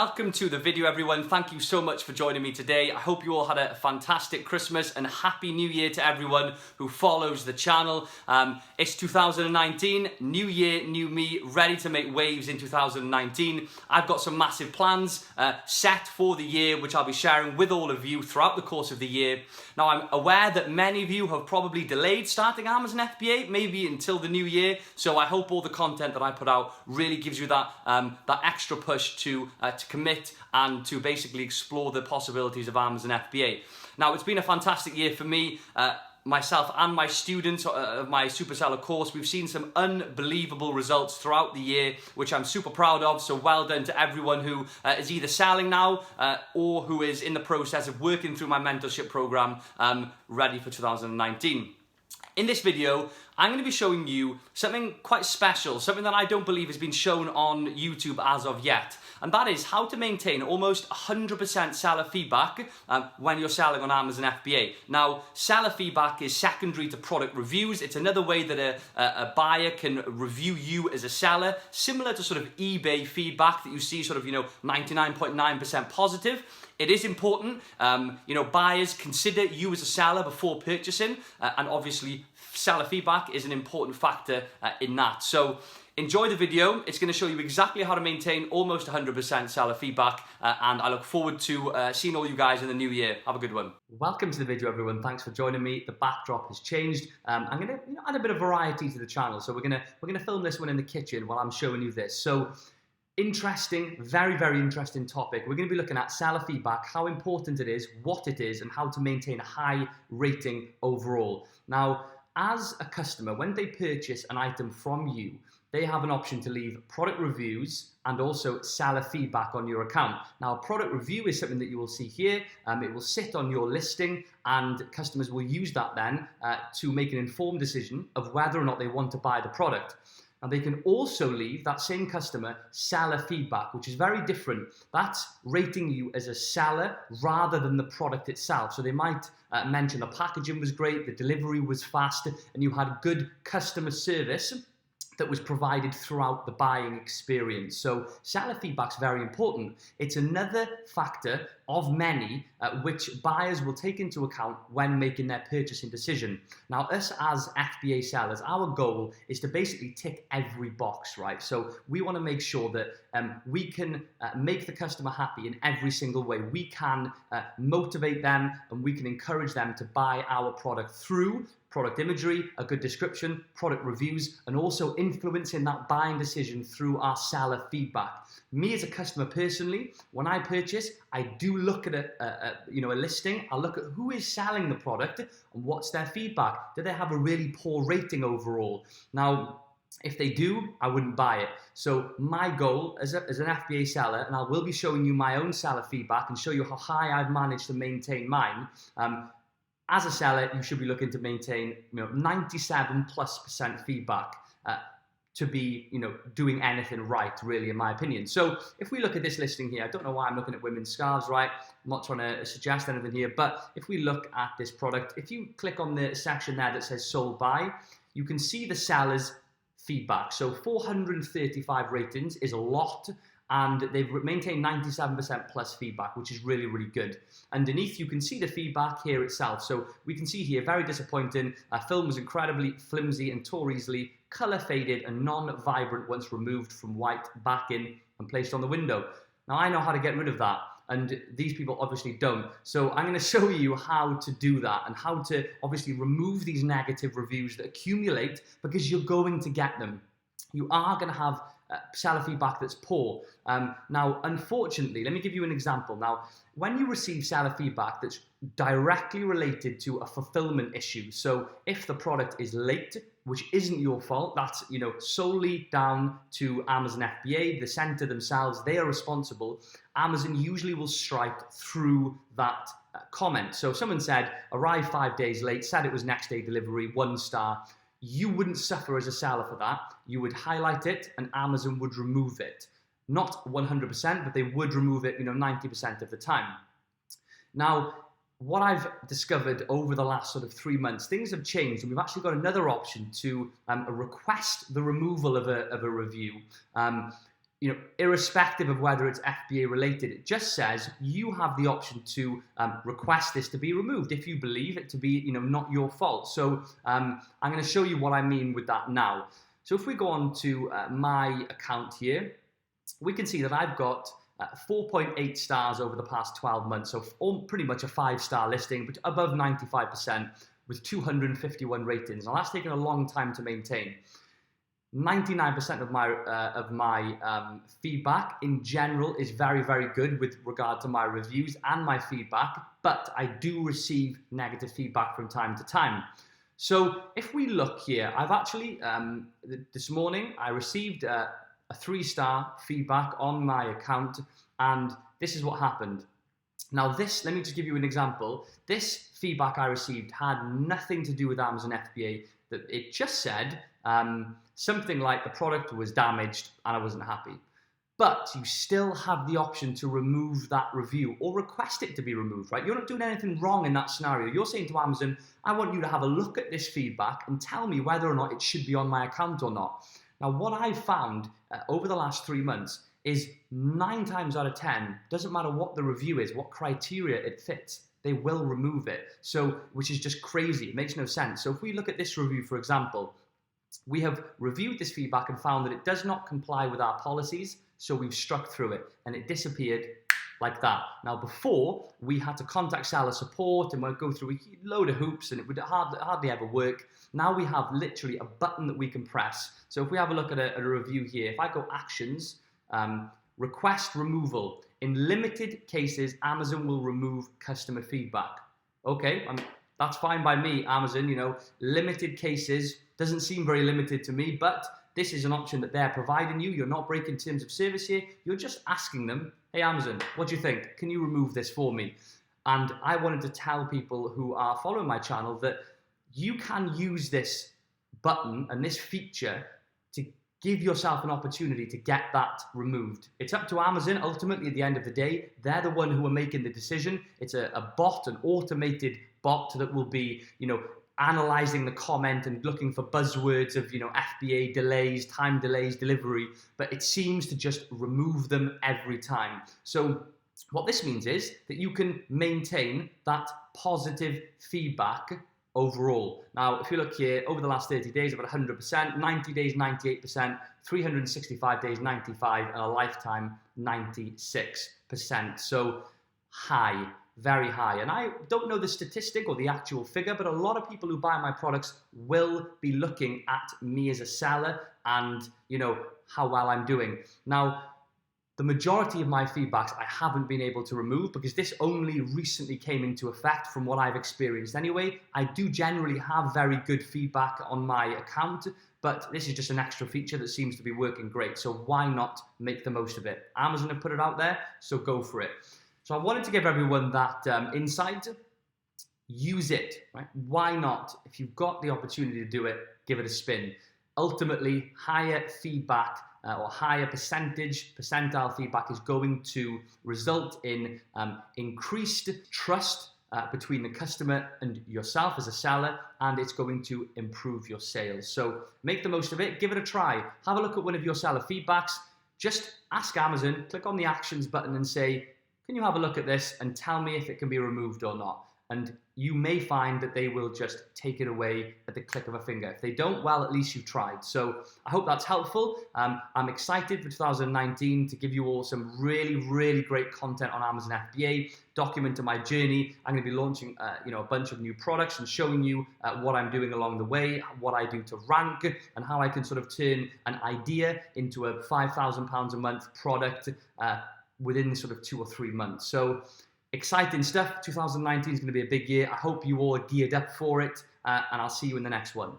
Welcome to the video, everyone. Thank you so much for joining me today. I hope you all had a fantastic Christmas and Happy New Year to everyone who follows the channel. It's 2019, new year, new me, ready to make waves in 2019. I've got some massive plans set for the year, which I'll be sharing with all of you throughout the course of the year. Now, I'm aware that many of you have probably delayed starting Amazon FBA, maybe until the new year. So I hope all the content that I put out really gives you that extra push to commit and to basically explore the possibilities of Amazon FBA. Now, it's been a fantastic year for me. Myself and my students of my Super Seller course, we've seen some unbelievable results throughout the year, which I'm super proud of. So well done to everyone who is either selling now or who is in the process of working through my mentorship program, ready for 2019. In this video, I'm going to be showing you something quite special, something that I don't believe has been shown on YouTube as of yet. And that is how to maintain almost 100% seller feedback when you're selling on Amazon FBA. Now, seller feedback is secondary to product reviews. It's another way that a buyer can review you as a seller, similar to sort of eBay feedback that you see sort of, 99.9% positive. It is important, buyers consider you as a seller before purchasing, and obviously seller feedback is an important factor in that. So enjoy the video. It's going to show you exactly how to maintain almost 100% seller feedback, and I look forward to seeing all you guys in the new year. Have a good one. Welcome to the video, everyone. Thanks for joining me. The backdrop has changed. I'm going to add a bit of variety to the channel. So we're going to film this one in the kitchen while I'm showing you this. So interesting, very, very interesting topic. We're going to be looking at seller feedback, how important it is, what it is, and how to maintain a high rating overall. Now, as a customer, when they purchase an item from you, they have an option to leave product reviews and also seller feedback on your account. Now, a product review is something that you will see here. It will sit on your listing, and customers will use that then to make an informed decision of whether or not they want to buy the product. Now, they can also leave, that same customer, seller feedback, which is very different. That's rating you as a seller rather than the product itself. So they might mention the packaging was great, the delivery was fast, and you had good customer service that was provided throughout the buying experience. So seller feedback's very important. It's another factor of many which buyers will take into account when making their purchasing decision. Now, us as FBA sellers, our goal is to basically tick every box, right? So we want to make sure that we can make the customer happy in every single way. We can motivate them and we can encourage them to buy our product through product imagery, a good description, product reviews, and also influencing that buying decision through our seller feedback. Me as a customer personally, when I purchase, I do look at a listing. I look at who is selling the product and what's their feedback. Do they have a really poor rating overall? Now, if they do, I wouldn't buy it. So my goal as an FBA seller, and I will be showing you my own seller feedback and show you how high I've managed to maintain mine. As a seller, you should be looking to maintain 97+% feedback to be doing anything right, really, in my opinion. So if we look at this listing here, I don't know why I'm looking at women's scarves, right? I'm not trying to suggest anything here, but if we look at this product, if you click on the section there that says sold by, you can see the seller's feedback. So 435 ratings is a lot, and they've maintained 97% plus feedback, which is really, really good. Underneath, you can see the feedback here itself. So we can see here, very disappointing. Film was incredibly flimsy and tore easily, color faded and non-vibrant once removed from white backing and placed on the window. Now, I know how to get rid of that, and these people obviously don't. So I'm going to show you how to do that and how to obviously remove these negative reviews that accumulate, because you're going to get them. You are going to have seller feedback that's poor. Now, unfortunately, let me give you an example. Now, when you receive seller feedback that's directly related to a fulfillment issue, so if the product is late, which isn't your fault, that's solely down to Amazon FBA, the center themselves, they are responsible. Amazon usually will strike through that comment. So if someone said, arrived 5 days late, said it was next day delivery, 1 star, you wouldn't suffer as a seller for that. You would highlight it and Amazon would remove it. Not 100%, but they would remove it 90% of the time. Now, what I've discovered over the last sort of 3 months, things have changed, and we've actually got another option to request the removal of a review. irrespective of whether it's FBA related, it just says you have the option to request this to be removed if you believe it to be, not your fault. So I'm going to show you what I mean with that now. So if we go on to my account here, we can see that I've got 4.8 stars over the past 12 months. So pretty much a 5-star listing, but above 95% with 251 ratings. Now that's taken a long time to maintain. 99% of my feedback in general is very, very good with regard to my reviews and my feedback, but I do receive negative feedback from time to time. So if we look here, I've actually, this morning, I received a 3-star feedback on my account, and this is what happened. Now let me just give you an example. This feedback I received had nothing to do with Amazon FBA. That it just said something like the product was damaged and I wasn't happy. But you still have the option to remove that review or request it to be removed, right? You're not doing anything wrong in that scenario. You're saying to Amazon, I want you to have a look at this feedback and tell me whether or not it should be on my account or not. Now, what I've found over the last 3 months is 9 times out of 10, doesn't matter what the review is, what criteria it fits, they will remove it. So, which is just crazy. It makes no sense. So if we look at this review, for example, we have reviewed this feedback and found that it does not comply with our policies. So we've struck through it and it disappeared like that. Now, before we had to contact seller support and we'd go through a load of hoops and it would hardly ever work. Now we have literally a button that we can press. So if we have a look at a review here, if I go actions, request removal. In limited cases, Amazon will remove customer feedback. Okay, that's fine by me, Amazon. Limited cases doesn't seem very limited to me, but this is an option that they're providing you. You're not breaking terms of service here. You're just asking them, hey, Amazon, what do you think? Can you remove this for me? And I wanted to tell people who are following my channel that you can use this button and this feature to give yourself an opportunity to get that removed. It's up to Amazon. Ultimately, at the end of the day, they're the one who are making the decision. It's a bot, an automated bot that will be, analyzing the comment and looking for buzzwords of, FBA delays, time delays, delivery, but it seems to just remove them every time. So what this means is that you can maintain that positive feedback overall. Now, if you look here, over the last 30 days, about 100%, 90 days, 98%, 365 days, 95%, and a lifetime, 96%. So high, very high. And I don't know the statistic or the actual figure, but a lot of people who buy my products will be looking at me as a seller and, how well I'm doing. Now, the majority of my feedbacks I haven't been able to remove because this only recently came into effect from what I've experienced anyway. I do generally have very good feedback on my account, but this is just an extra feature that seems to be working great. So why not make the most of it? Amazon have put it out there, so go for it. So I wanted to give everyone that insight. Use it, right? Why not? If you've got the opportunity to do it, give it a spin. Ultimately, higher feedback or higher percentile feedback is going to result in increased trust between the customer and yourself as a seller, and it's going to improve your sales. So make the most of it. Give it a try. Have a look at one of your seller feedbacks. Just ask Amazon, click on the actions button and say, can you have a look at this and tell me if it can be removed or not? And you may find that they will just take it away at the click of a finger. If they don't, well, at least you've tried. So I hope that's helpful. I'm excited for 2019 to give you all some really, really great content on Amazon FBA, documenting my journey. I'm going to be launching a bunch of new products and showing you what I'm doing along the way, what I do to rank, and how I can sort of turn an idea into a £5,000 a month product within sort of 2 or 3 months. So exciting stuff. 2019 is going to be a big year. I hope you all are geared up for it, and I'll see you in the next one.